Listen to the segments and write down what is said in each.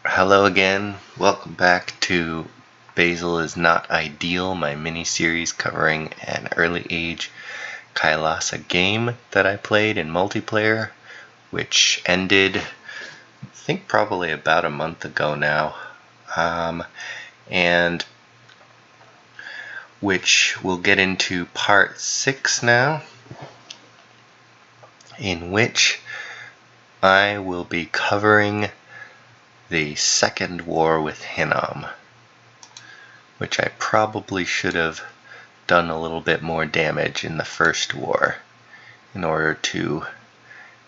Hello again, welcome back to Basil is Not Ideal, my mini-series covering an early age Kailasa game that I played in multiplayer, which ended, I think probably about a month ago now, and which we'll get into part 6 now, in which I will be covering the second war with Hinnom, which I probably should have done a little bit more damage in the first war in order to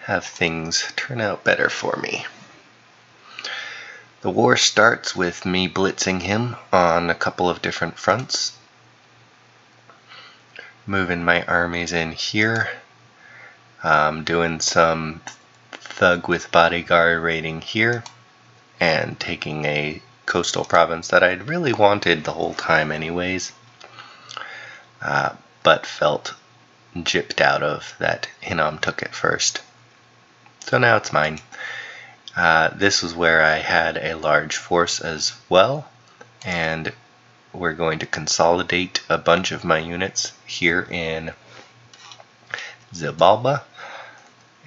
have things turn out better for me. The war starts with me blitzing him on a couple of different fronts, moving my armies in here, doing some thug with bodyguard raiding here, and taking a coastal province that I'd really wanted the whole time anyways, but felt gypped out of that Hinnom took it first. So now it's mine. This was where I had a large force as well, and we're going to consolidate a bunch of my units here in Zibalba,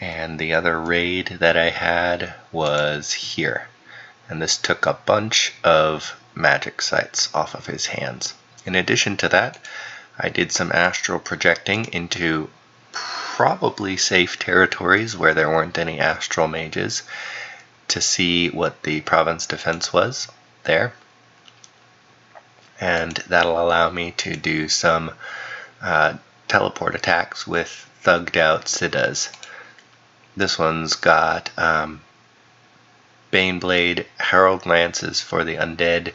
and the other raid that I had was here, and this took a bunch of magic sites off of his hands. In addition to that, I did some astral projecting into probably safe territories where there weren't any astral mages to see what the province defense was there, and that'll allow me to do some teleport attacks with thugged out Siddhas. This one's got Baneblade, Herald Lances for the undead,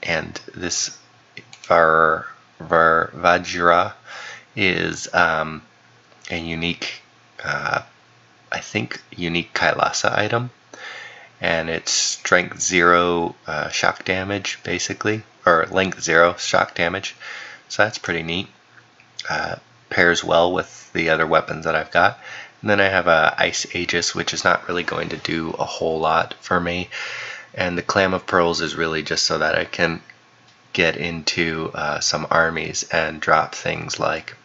and this Vajra is a unique, I think, unique Kailasa item, and it's strength 0 shock damage, basically, or length 0 shock damage, so that's pretty neat. Pairs well with the other weapons that I've got. And then I have a Ice Aegis, which is not really going to do a whole lot for me, and the Clam of Pearls is really just so that I can get into some armies and drop things like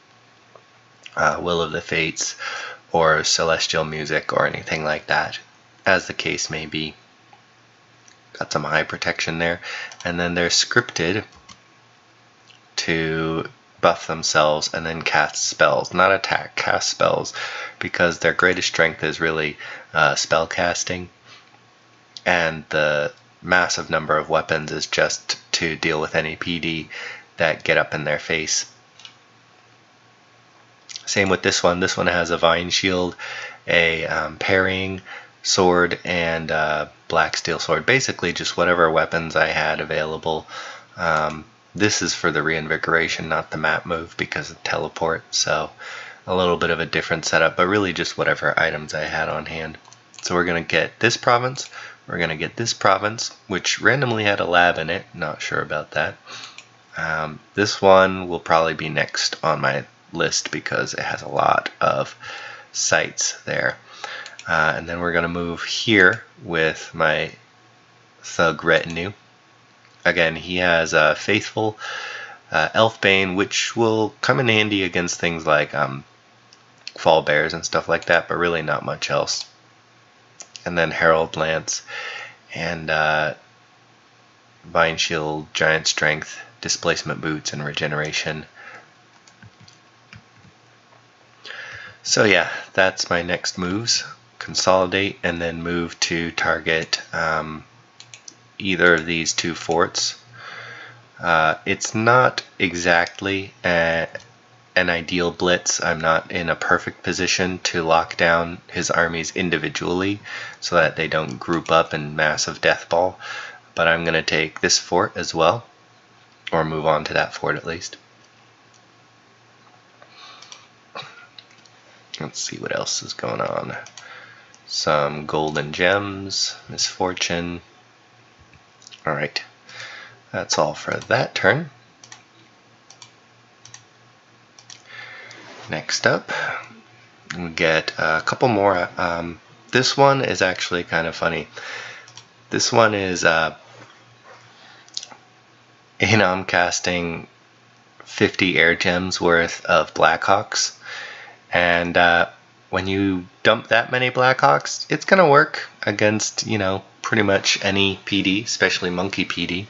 Will of the Fates or Celestial Music or anything like that, as the case may be. Got some high protection there, and then they're scripted to buff themselves and then cast spells, not attack, cast spells, because their greatest strength is really spell casting, and the massive number of weapons is just to deal with any PD that get up in their face. Same with this one. This one has a Vine Shield, a parrying sword, and black steel sword. Basically just whatever weapons I had available. This is for the reinvigoration, not the map move because of teleport, so a little bit of a different setup, but really just whatever items I had on hand. So we're going to get this province, we're going to get this province, which randomly had a lab in it, not sure about that. This one will probably be next on my list because it has a lot of sites there. And then we're going to move here with my thug retinue. Again, he has a faithful Elfbane, which will come in handy against things like fall bears and stuff like that, but really not much else. And then Herald Lance and Vine Shield, Giant Strength, Displacement Boots, and Regeneration. So yeah, that's my next moves. Consolidate and then move to target either of these two forts. It's not exactly an ideal blitz. I'm not in a perfect position to lock down his armies individually so that they don't group up in massive death ball, but I'm going to take this fort as well, or move on to that fort at least. Let's see what else is going on. Some golden gems, misfortune. Alright, that's all for that turn. Next up, we get a couple more. This one is actually kind of funny. This one is Hinnom casting 50 air gems worth of Blackhawks, and when you dump that many Blackhawks, it's gonna work against, you know, pretty much any PD, especially monkey PD.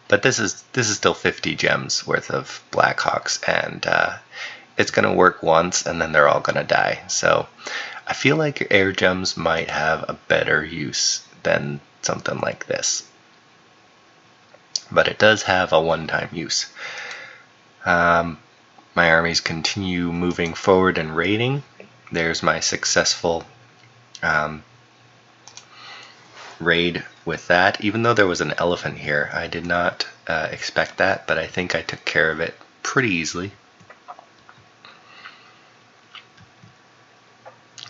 But this is still 50 gems worth of Blackhawks, and it's gonna work once, and then they're all gonna die. So I feel like air gems might have a better use than something like this. But it does have a one-time use. My armies continue moving forward and raiding. There's my successful raid with that. Even though there was an elephant here, I did not expect that, but I think I took care of it pretty easily.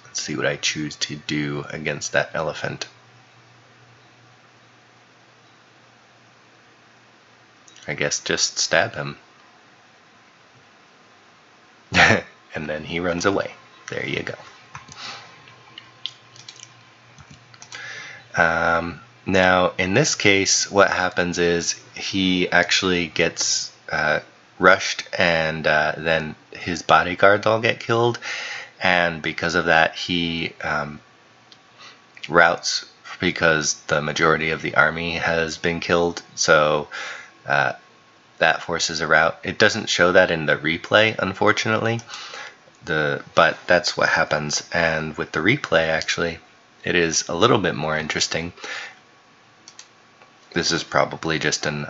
Let's see what I choose to do against that elephant. I guess just stab him. And then he runs away. There you go. Now, in this case, what happens is he actually gets rushed, and then his bodyguards all get killed. And because of that, he routes because the majority of the army has been killed. So that forces a rout. It doesn't show that in the replay, unfortunately. But that's what happens. And with the replay, actually, it is a little bit more interesting. This is probably just an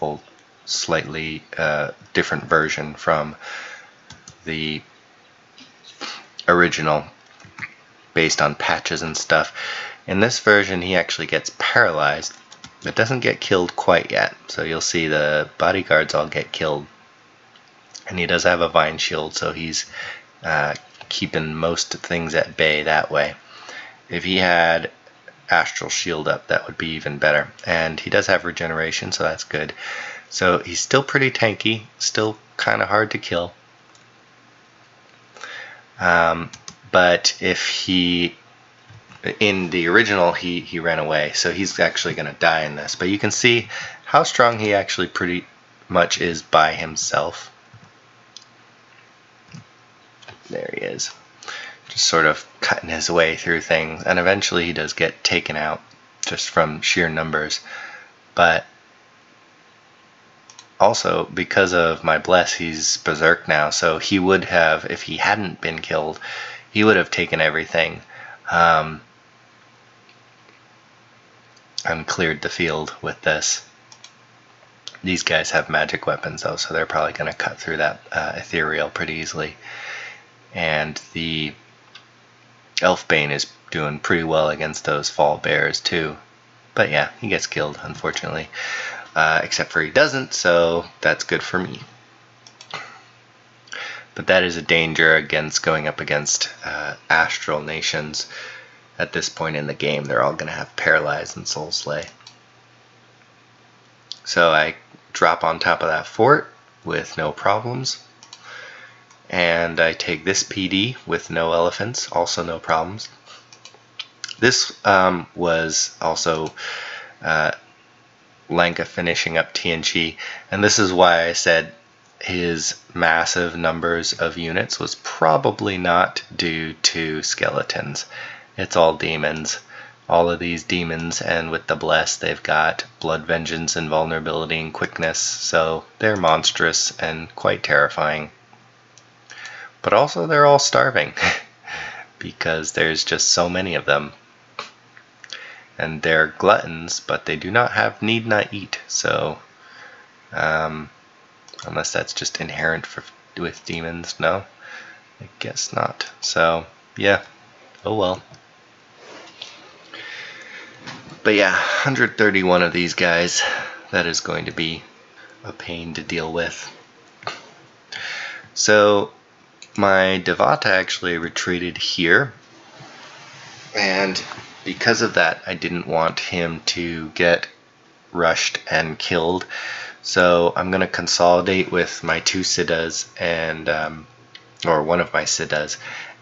old, slightly different version from the original, based on patches and stuff. In this version, he actually gets paralyzed. It doesn't get killed quite yet. So you'll see the bodyguards all get killed. And he does have a vine shield, so he's keeping most things at bay that way. If he had astral shield up, that would be even better. And he does have regeneration, so that's good. So he's still pretty tanky, still kind of hard to kill. But if he, in the original, he ran away, so he's actually going to die in this. But you can see how strong he actually pretty much is by himself. There he is, just sort of cutting his way through things, and eventually he does get taken out just from sheer numbers. But also, because of my bless, he's berserk now, so he would have, if he hadn't been killed, he would have taken everything and cleared the field with this. These guys have magic weapons though, so they're probably going to cut through that ethereal pretty easily. And the Elfbane is doing pretty well against those fall bears too. But yeah, he gets killed, unfortunately. Except for he doesn't, so that's good for me. But that is a danger against going up against astral nations. At this point in the game, they're all going to have Paralyze and Soul Slay. So I drop on top of that fort with no problems. And I take this PD with no elephants, also no problems. This was also Lanka finishing up TNG, and this is why I said his massive numbers of units was probably not due to skeletons. It's all demons. All of these demons, and with the bless, they've got blood vengeance, invulnerability, and quickness, so they're monstrous and quite terrifying. But also they're all starving because there's just so many of them. And they're gluttons, but they do not have need not eat. So unless that's just inherent with demons, no, I guess not. So yeah, oh well. But yeah, 131 of these guys, that is going to be a pain to deal with. So my Devata actually retreated here, and because of that I didn't want him to get rushed and killed, so I'm going to consolidate with my two Siddhas and or one of my Siddhas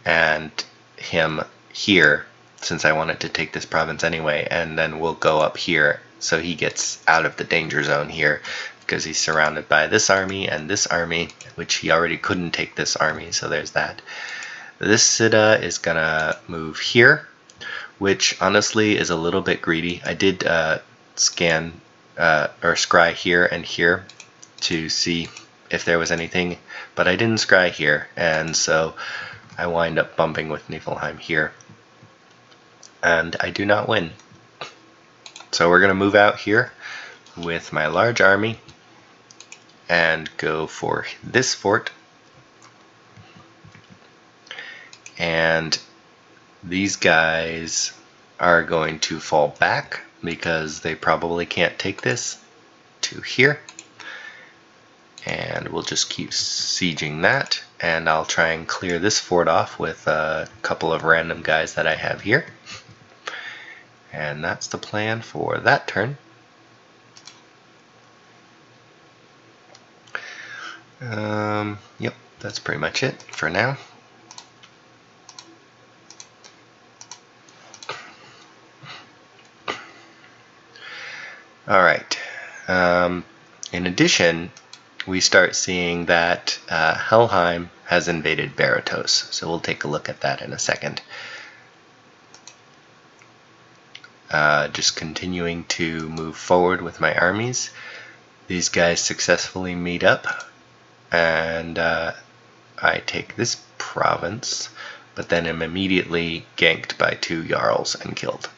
and him here since I wanted to take this province anyway, and then we'll go up here so he gets out of the danger zone here, because he's surrounded by this army and this army, which he already couldn't take this army, so there's that. This Siddha is gonna move here, which honestly is a little bit greedy. I did scan or scry here and here to see if there was anything, but I didn't scry here, and so I wind up bumping with Niflheim here, and I do not win. So we're gonna move out here with my large army and go for this fort, and these guys are going to fall back because they probably can't take this to here, and we'll just keep sieging that, and I'll try and clear this fort off with a couple of random guys that I have here, and that's the plan for that turn. Yep, that's pretty much it for now. Alright, in addition, we start seeing that Helheim has invaded Baratos, so we'll take a look at that in a second. Just continuing to move forward with my armies. These guys successfully meet up, and I take this province, but then am immediately ganked by 2 Jarls and killed.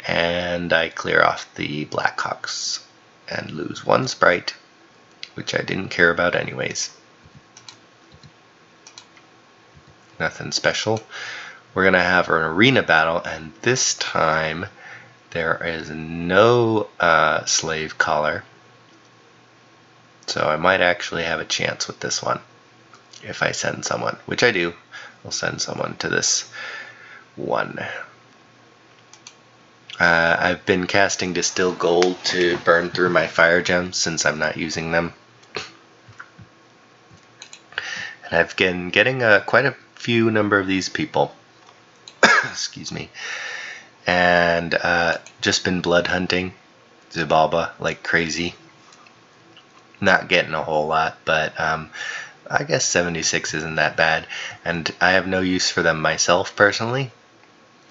And I clear off the Blackhawks and lose 1 sprite, which I didn't care about anyways. Nothing special. We're going to have an arena battle, and this time there is no slave collar. So I might actually have a chance with this one if I send someone, which I do. I'll send someone to this one. I've been casting Distill Gold to burn through my fire gems since I'm not using them. And I've been getting quite a few number of these people. Excuse me. And just been blood hunting Xibalba like crazy. Not getting a whole lot, but I guess 76 isn't that bad. And I have no use for them myself personally,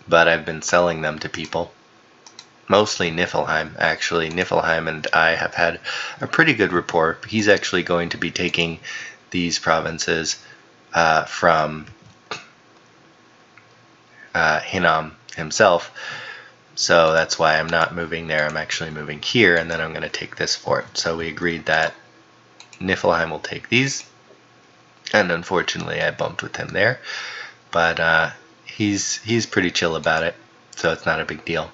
but I've been selling them to people. Mostly Niflheim, actually. Niflheim and I have had a pretty good rapport. He's actually going to be taking these provinces from Hinnom himself. So that's why I'm not moving there. I'm actually moving here, and then I'm going to take this fort. So we agreed that Niflheim will take these. And unfortunately, I bumped with him there. But he's pretty chill about it, so it's not a big deal.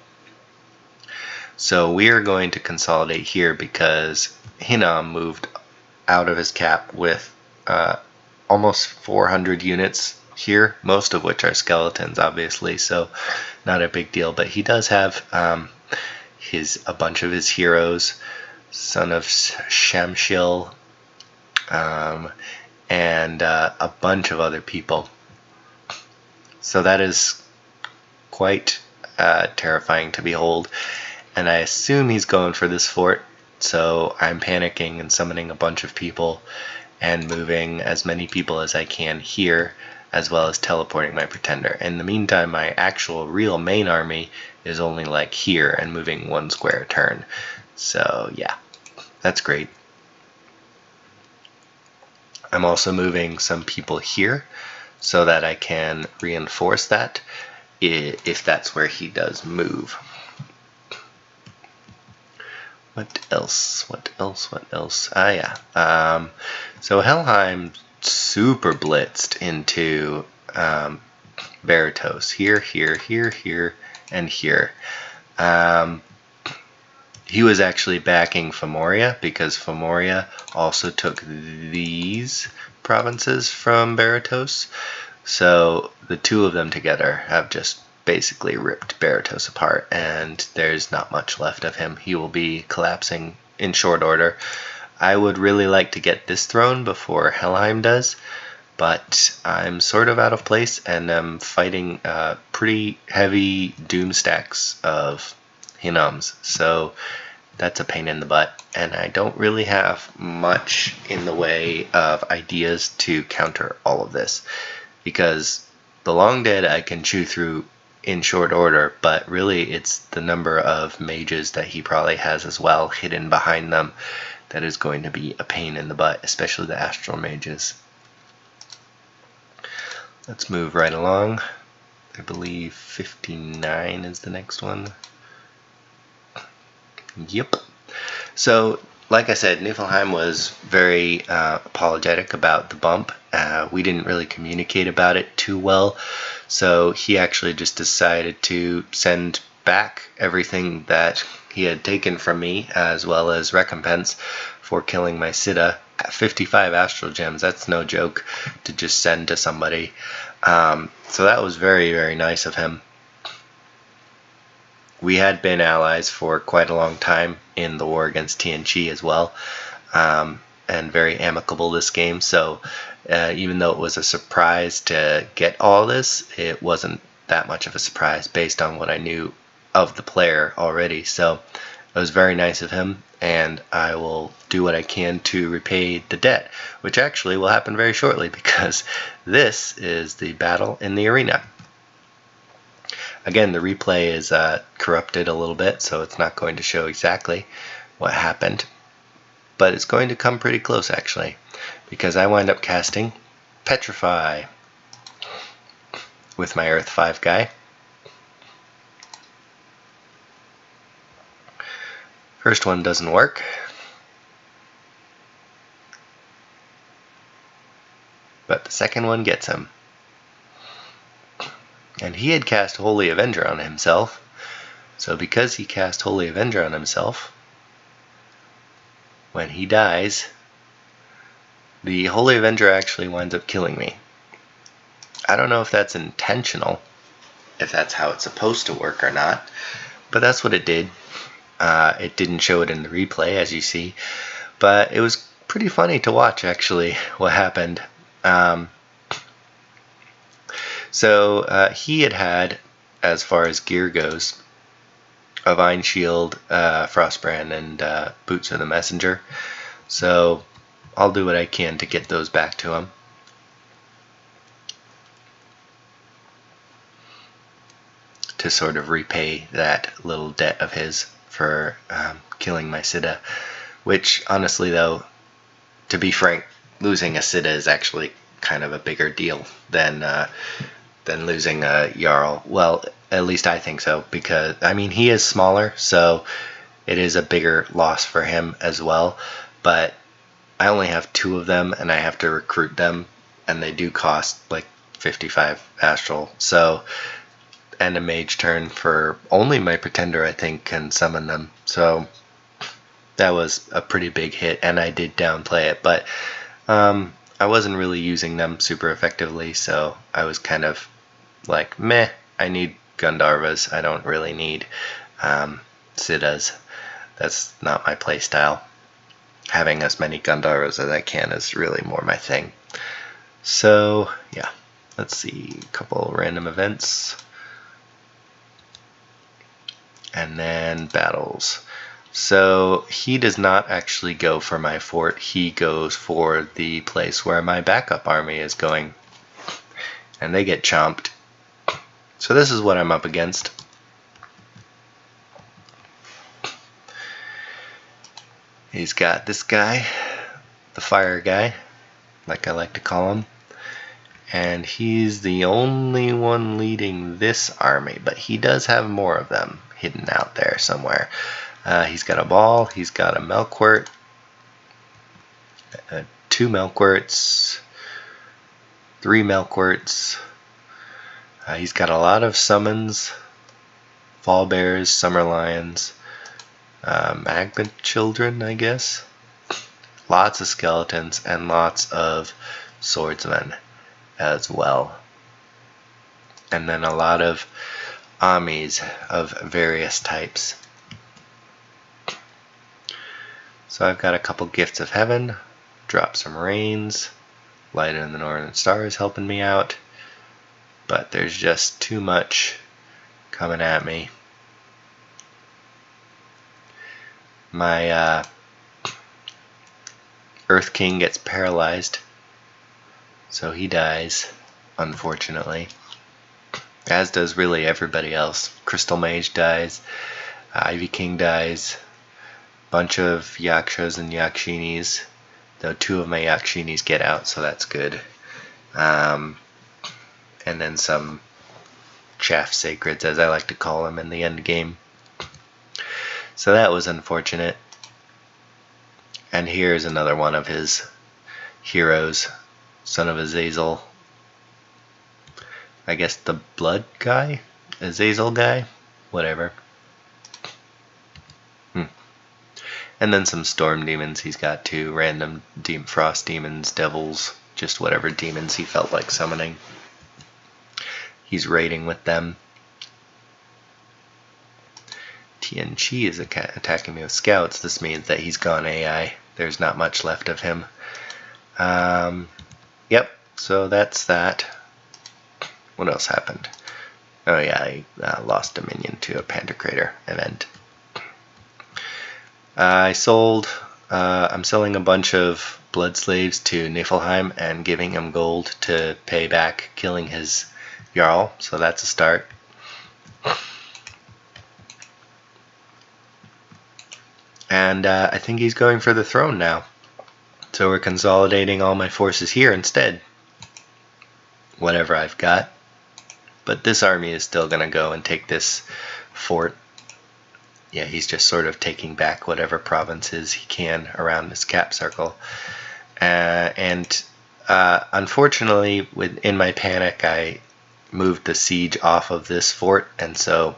So we are going to consolidate here because Hinnom moved out of his cap with almost 400 units here, most of which are skeletons, obviously, so not a big deal. But he does have a bunch of his heroes, son of Shamshil, and a bunch of other people. So that is quite terrifying to behold. And I assume he's going for this fort, so I'm panicking and summoning a bunch of people and moving as many people as I can here, as well as teleporting my pretender. In the meantime, my actual real main army is only like here and moving 1 square a turn. So yeah, that's great. I'm also moving some people here so that I can reinforce that if that's where he does move. What else? What else? What else? Ah, yeah. So Helheim super blitzed into Baratos. Here, here, here, here, and here. He was actually backing Femoria because Femoria also took these provinces from Baratos. So the two of them together have just basically ripped Baratos apart, and there's not much left of him. He will be collapsing in short order. I would really like to get this throne before Helheim does, but I'm sort of out of place, and I'm fighting pretty heavy doomstacks of Hinnoms, so that's a pain in the butt, and I don't really have much in the way of ideas to counter all of this, because the Long Dead I can chew through in short order, but really it's the number of mages that he probably has as well hidden behind them that is going to be a pain in the butt, especially the astral mages. Let's move right along. I believe 59 is the next one. Yep. So, like I said, Niflheim was very apologetic about the bump. We didn't really communicate about it too well, so he actually just decided to send back everything that he had taken from me, as well as recompense for killing my Siddha. 55 astral gems, that's no joke to just send to somebody. So that was very, very nice of him. We had been allies for quite a long time in the war against Tianqi as well, and very amicable this game, so even though it was a surprise to get all this, it wasn't that much of a surprise based on what I knew of the player already, so it was very nice of him, and I will do what I can to repay the debt, which actually will happen very shortly, because this is the battle in the arena. Again, the replay is corrupted a little bit, so it's not going to show exactly what happened, but it's going to come pretty close actually, because I wind up casting Petrify with my Earth 5 guy. First one doesn't work. But the second one gets him. And he had cast Holy Avenger on himself, so because he cast Holy Avenger on himself, when he dies, the Holy Avenger actually winds up killing me. I don't know if that's intentional, if that's how it's supposed to work or not, but that's what it did. It didn't show it in the replay, as you see, but it was pretty funny to watch, actually, what happened. So he had, as far as gear goes, a Vine Shield, Frostbrand, and Boots of the Messenger. So I'll do what I can to get those back to him. To sort of repay that little debt of his for killing my Siddha. Which, honestly though, to be frank, losing a Siddha is actually kind of a bigger deal than losing a Jarl. Well, at least I think so, because, I mean, he is smaller, so it is a bigger loss for him as well, but I only have 2 of them, and I have to recruit them, and they do cost like 55 astral, so, and a mage turn for only my pretender, I think, can summon them, so that was a pretty big hit, and I did downplay it, but I wasn't really using them super effectively, so I was kind of like, meh, I need Gandharvas, I don't really need Siddhas. That's not my playstyle. Having as many Gandharvas as I can is really more my thing. So, yeah, let's see, a couple random events. And then battles. So he does not actually go for my fort, he goes for the place where my backup army is going. And they get chomped. So this is what I'm up against. He's got this guy, the fire guy, like I like to call him. And he's the only one leading this army, but he does have more of them hidden out there somewhere. He's got a ball, he's got a Melkwort, 2 Melkworts, 3 Melkworts. He's got a lot of summons, Fall Bears, Summer Lions, Magma Children, I guess. Lots of skeletons and lots of swordsmen as well. And then a lot of armies of various types. So I've got a couple Gifts of Heaven, drop some Rains, Light in the Northern Star is helping me out, but there's just too much coming at me. My Earth King gets paralyzed, so he dies, unfortunately. As does really everybody else. Crystal Mage dies, Ivy King dies, bunch of Yakshas and Yakshinis, though 2 of my Yakshinis get out, so that's good. And then some Chaff Sacreds, as I like to call them, in the end game. So that was unfortunate. And here's another one of his heroes, Son of Azazel. I guess the blood guy? Azazel guy? Whatever. And then some storm demons he's got too. Random frost demons, devils, just whatever demons he felt like summoning. He's raiding with them. Tianchi is attacking me with scouts. This means that he's gone AI. There's not much left of him. Yep, so that's that. What else happened? Oh yeah, I lost Dominion to a Pantocrator event. I'm selling a bunch of blood slaves to Niflheim and giving him gold to pay back killing his Jarl, so that's a start. And I think he's going for the throne now. So we're consolidating all my forces here instead. Whatever I've got. But this army is still going to go and take this fort. Yeah, he's just sort of taking back whatever provinces he can around this cap circle. Unfortunately, in my panic, I moved the siege off of this fort, and so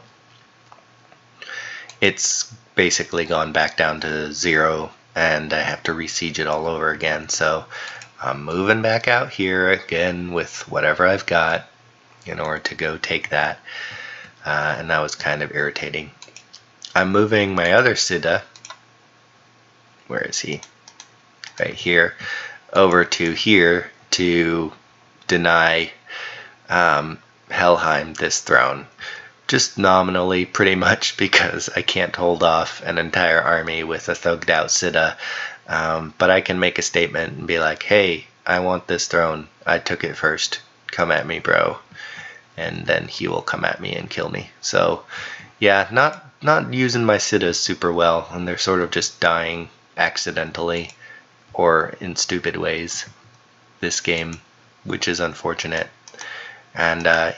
it's basically gone back down to 0, and I have to re-siege it all over again. So I'm moving back out here again with whatever I've got in order to go take that, and that was kind of irritating. I'm moving my other Siddha, where is he? Right here, over to here to deny Helheim this throne. Just nominally, pretty much, because I can't hold off an entire army with a thugged out Siddha. But I can make a statement and be like, hey, I want this throne. I took it first. Come at me, bro. And then he will come at me and kill me. So, yeah, not using my Siddhas super well, and they're sort of just dying accidentally or in stupid ways this game, which is unfortunate. And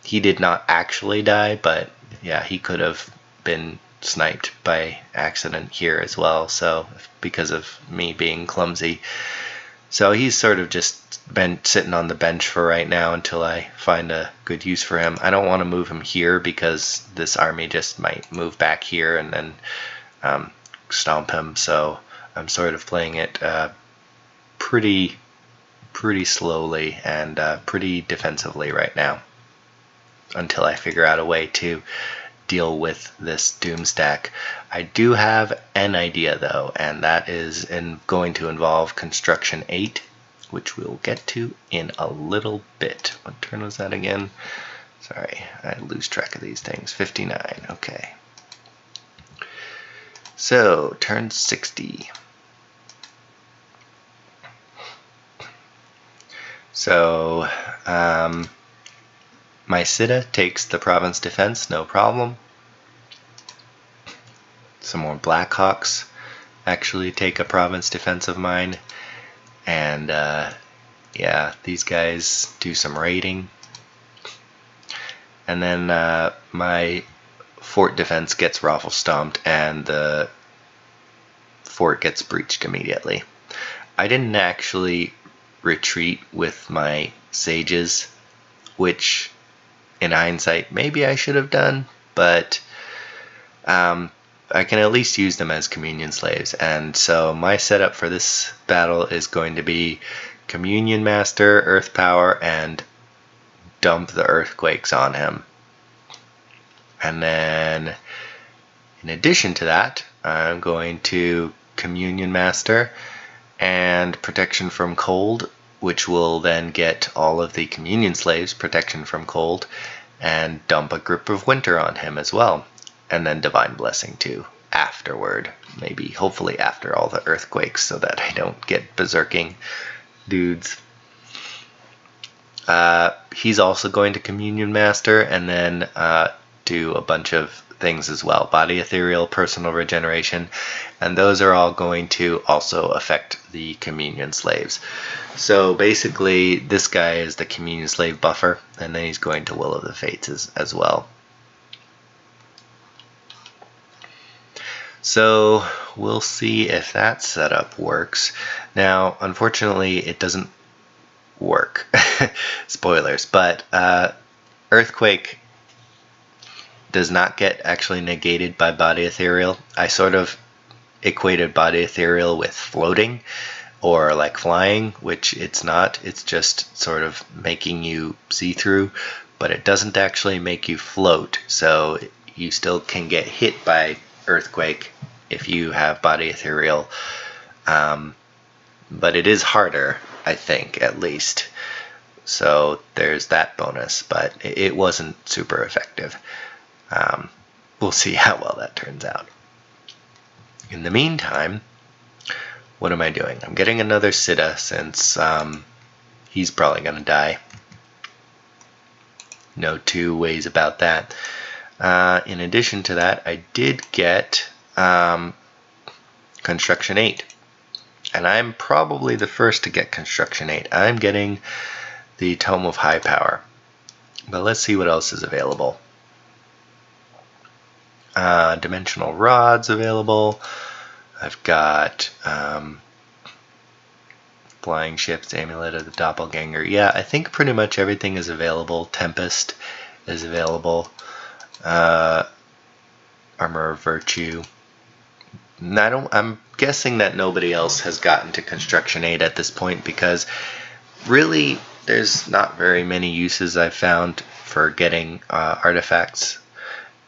he did not actually die, but yeah, he could have been sniped by accident here as well, so because of me being clumsy. So he's sort of just been sitting on the bench for right now until I find a good use for him. I don't want to move him here because this army just might move back here and then stomp him, so I'm sort of playing it pretty slowly and pretty defensively right now until I figure out a way to deal with this doomstack. I do have an idea though, and that is going to involve construction 8, which we'll get to in a little bit. What turn was that again? Sorry, I lose track of these things. 59, okay. So, turn 60. So, my Siddha takes the province defense, no problem. Some more Blackhawks actually take a province defense of mine. And yeah, these guys do some raiding. And then my fort defense gets raffle stomped and the fort gets breached immediately. I didn't actually retreat with my sages, which in hindsight maybe I should have done, but I can at least use them as communion slaves. And so my setup for this battle is going to be Communion Master, Earth Power, and dump the earthquakes on him. And then in addition to that, I'm going to Communion Master and Protection from Cold which will then get all of the communion slaves protection from cold, and dump a grip of winter on him as well, and then divine blessing too afterward, maybe hopefully after all the earthquakes, so that I don't get berserking dudes. He's also going to communion master and then do a bunch of things as well, body ethereal, personal regeneration, and those are all going to also affect the communion slaves. So basically this guy is the communion slave buffer, and then he's going to Will of the Fates as well. So we'll see if that setup works. Now unfortunately it doesn't work. Spoilers, but earthquake does not get actually negated by body ethereal. I sort of equated body ethereal with floating or like flying, which it's not. It's just sort of making you see through, but it doesn't actually make you float, so you still can get hit by earthquake if you have body ethereal, but it is harder, I think, at least. So there's that bonus, but it wasn't super effective. We'll see how well that turns out. In the meantime, what am I doing? I'm getting another Siddha, since he's probably going to die. No two ways about that. In addition to that, I did get Construction 8. And I'm probably the first to get Construction 8. I'm getting the Tome of High Power. But let's see what else is available. Dimensional Rods available. I've got Flying Ships, Amulet of the Doppelganger. Yeah, I think pretty much everything is available. Tempest is available. Armor of Virtue. I'm guessing that nobody else has gotten to Construction 8 at this point, because really there's not very many uses I've found for getting artifacts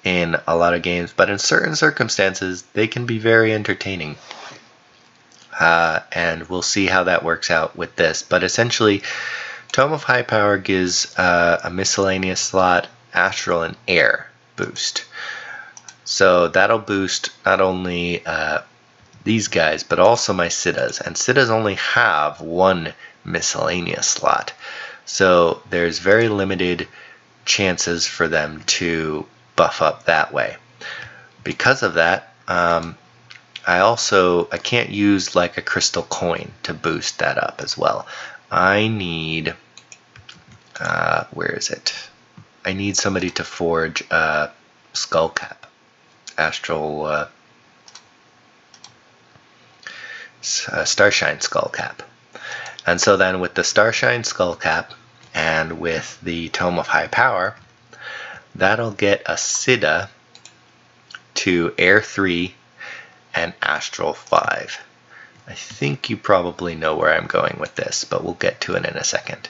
in a lot of games, but in certain circumstances they can be very entertaining. And we'll see how that works out with this. But essentially, Tome of High Power gives a miscellaneous slot, astral, and air boost. So that'll boost not only these guys, but also my Siddhas. And Siddhas only have one miscellaneous slot. So there's very limited chances for them to buff up that way. Because of that, I can't use like a crystal coin to boost that up as well. I need, where is it? I need somebody to forge a skull cap, astral Starshine skull cap. And so then with the Starshine skull cap and with the Tome of High Power, that'll get a Siddha to Air 3 and Astral 5. I think you probably know where I'm going with this, but we'll get to it in a second.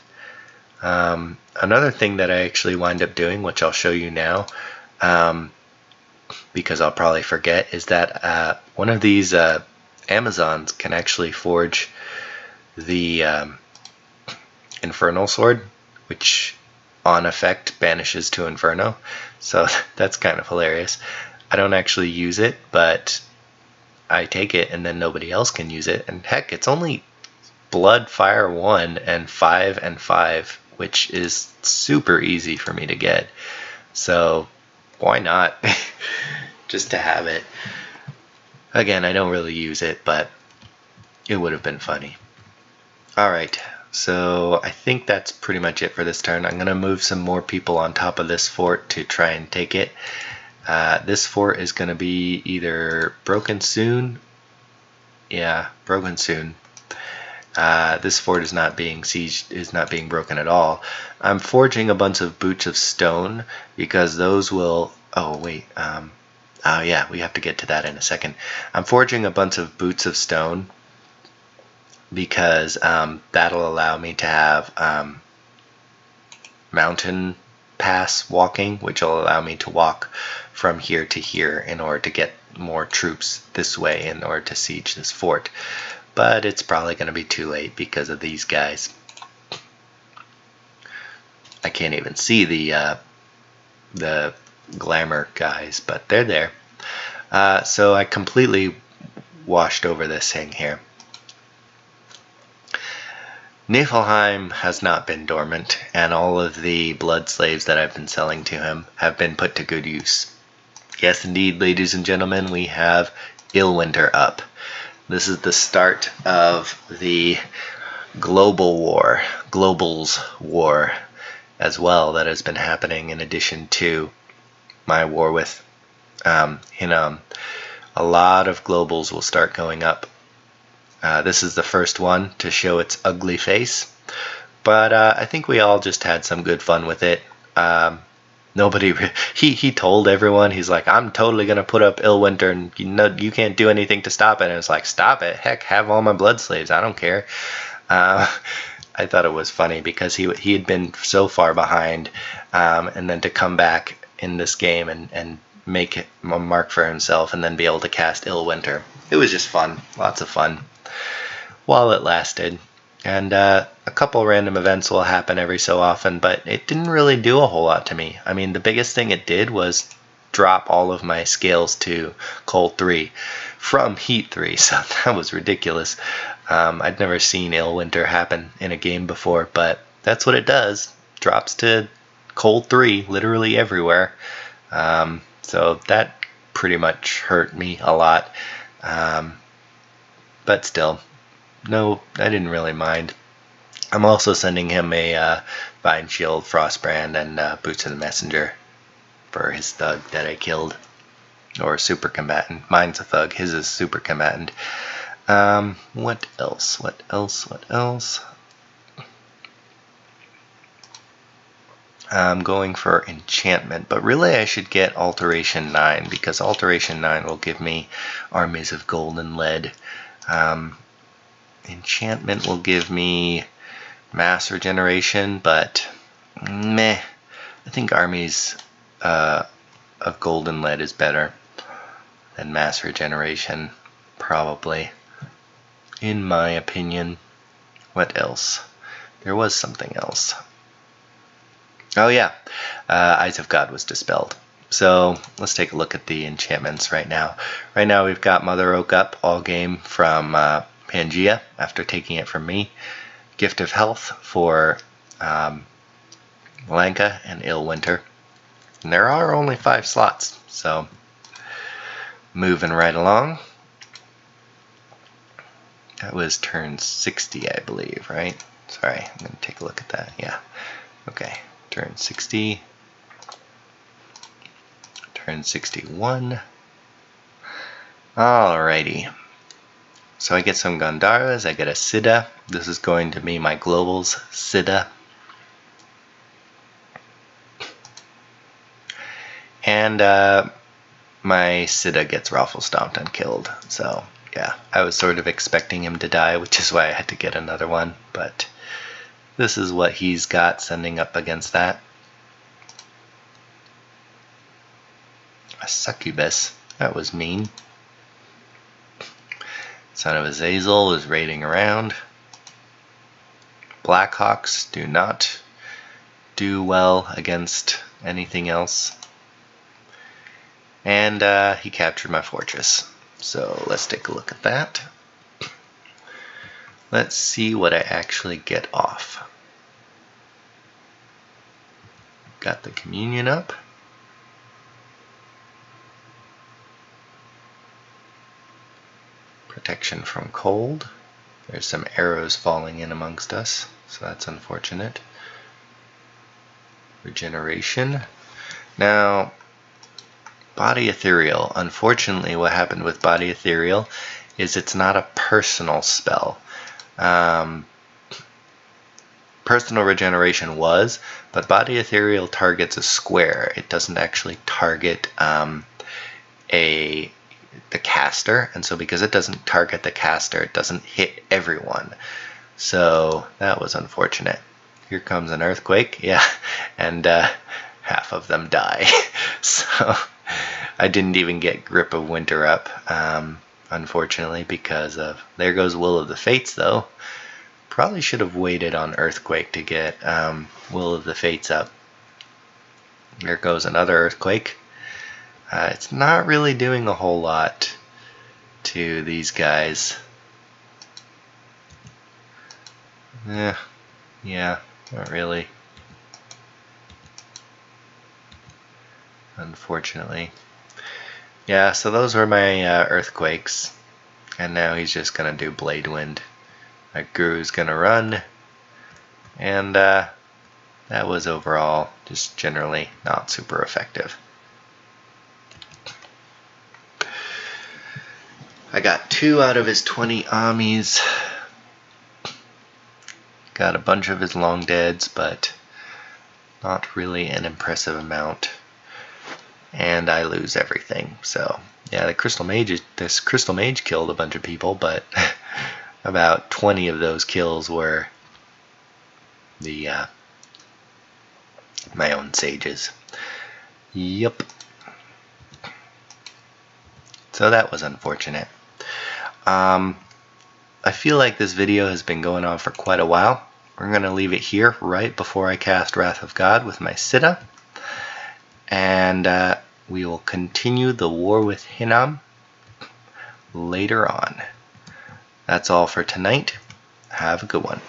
Another thing that I actually wind up doing, which I'll show you now, because I'll probably forget, is that one of these Amazons can actually forge the Infernal Sword, which on effect banishes to Inferno. So that's kind of hilarious. I don't actually use it, but I take it and then nobody else can use it. And heck, it's only Blood, Fire 1 and 5 and 5, which is super easy for me to get. So why not? Just to have it. Again, I don't really use it, but it would have been funny. Alright, so I think that's pretty much it for this turn. I'm going to move some more people on top of this fort to try and take it. This fort is going to be either broken soon. Yeah, broken soon. This fort is not being sieged, is not being broken at all. I'm forging a bunch of boots of stone because those will... Oh, wait. Oh, yeah, we have to get to that in a second. I'm forging a bunch of boots of stone because that'll allow me to have mountain pass walking, which will allow me to walk from here to here in order to get more troops this way in order to siege this fort. But it's probably going to be too late because of these guys. I can't even see the glamour guys, but they're there. So I completely washed over this thing here. Niflheim has not been dormant, and all of the blood slaves that I've been selling to him have been put to good use. Yes, indeed, ladies and gentlemen, we have Illwinter up. This is the start of the Global's war as well, that has been happening in addition to my war with Hinnom. A lot of globals will start going up. This is the first one to show its ugly face, but I think we all just had some good fun with it. He told everyone, he's like, I'm totally gonna put up Illwinter, and you can't do anything to stop it. And it's like, stop it, heck, have all my blood slaves, I don't care. I thought it was funny because he had been so far behind, and then to come back in this game and make a mark for himself and then be able to cast Illwinter. It was just fun, lots of fun while it lasted. And a couple random events will happen every so often, but it didn't really do a whole lot to me. I mean, the biggest thing it did was drop all of my scales to cold 3 from heat 3, so that was ridiculous. I'd never seen Illwinter happen in a game before, but that's what it does. Drops to cold 3 literally everywhere. So that pretty much hurt me a lot. But still, no, I didn't really mind. I'm also sending him a Vine Shield, Frostbrand, and Boots of the Messenger for his thug that I killed. Or super combatant. Mine's a thug, his is super combatant. What else? What else? I'm going for enchantment, but really I should get Alteration 9, because Alteration 9 will give me armies of gold and lead. Enchantment will give me mass regeneration, but meh. I think armies of gold and lead is better than mass regeneration, probably, in my opinion. What else? There was something else. Oh yeah, Eyes of God was dispelled. So let's take a look at the enchantments right now. Right now we've got Mother Oak up all game from Pangea after taking it from me. Gift of Health for Lanka and Illwinter. And there are only 5 slots, so moving right along. That was turn 60, I believe, right? Sorry, I'm going to take a look at that. Yeah, okay. Turn 60. Turn 61. Alrighty. So I get some Gandharas, I get a Siddha. This is going to be my Global's Siddha. And my Siddha gets Raffle Stomped and killed. So yeah, I was sort of expecting him to die, which is why I had to get another one. But this is what he's got sending up against that. A Succubus. That was mean. Son of Azazel is raiding around. Blackhawks do not do well against anything else. And he captured my fortress. So let's take a look at that. Let's see what I actually get off. Got the communion up. Protection from cold. There's some arrows falling in amongst us, so that's unfortunate. Regeneration. Now, Body Ethereal. Unfortunately, what happened with Body Ethereal is it's not a personal spell. Personal regeneration was, but Body Ethereal targets a square. It doesn't actually target the caster, and so because it doesn't target the caster, it doesn't hit everyone. So that was unfortunate. Here comes an earthquake, yeah, and half of them die. So I didn't even get Grip of Winter up, unfortunately, because of there goes Will of the Fates though. probably should have waited on Earthquake to get Will of the Fates up. There goes another Earthquake. It's not really doing a whole lot to these guys. Yeah, not really. Unfortunately. Yeah, so those were my Earthquakes. And now he's just going to do Blade Wind. My Guru's going to run. And that was overall just generally not super effective. I got 2 out of his 20 Amis. Got a bunch of his long deads, but not really an impressive amount. And I lose everything. So yeah, this Crystal Mage killed a bunch of people, but about 20 of those kills were the my own sages. Yep. So that was unfortunate. I feel like this video has been going on for quite a while. We're going to leave it here right before I cast Wrath of God with my Siddha. And we will continue the war with Hinnom later on. That's all for tonight. Have a good one.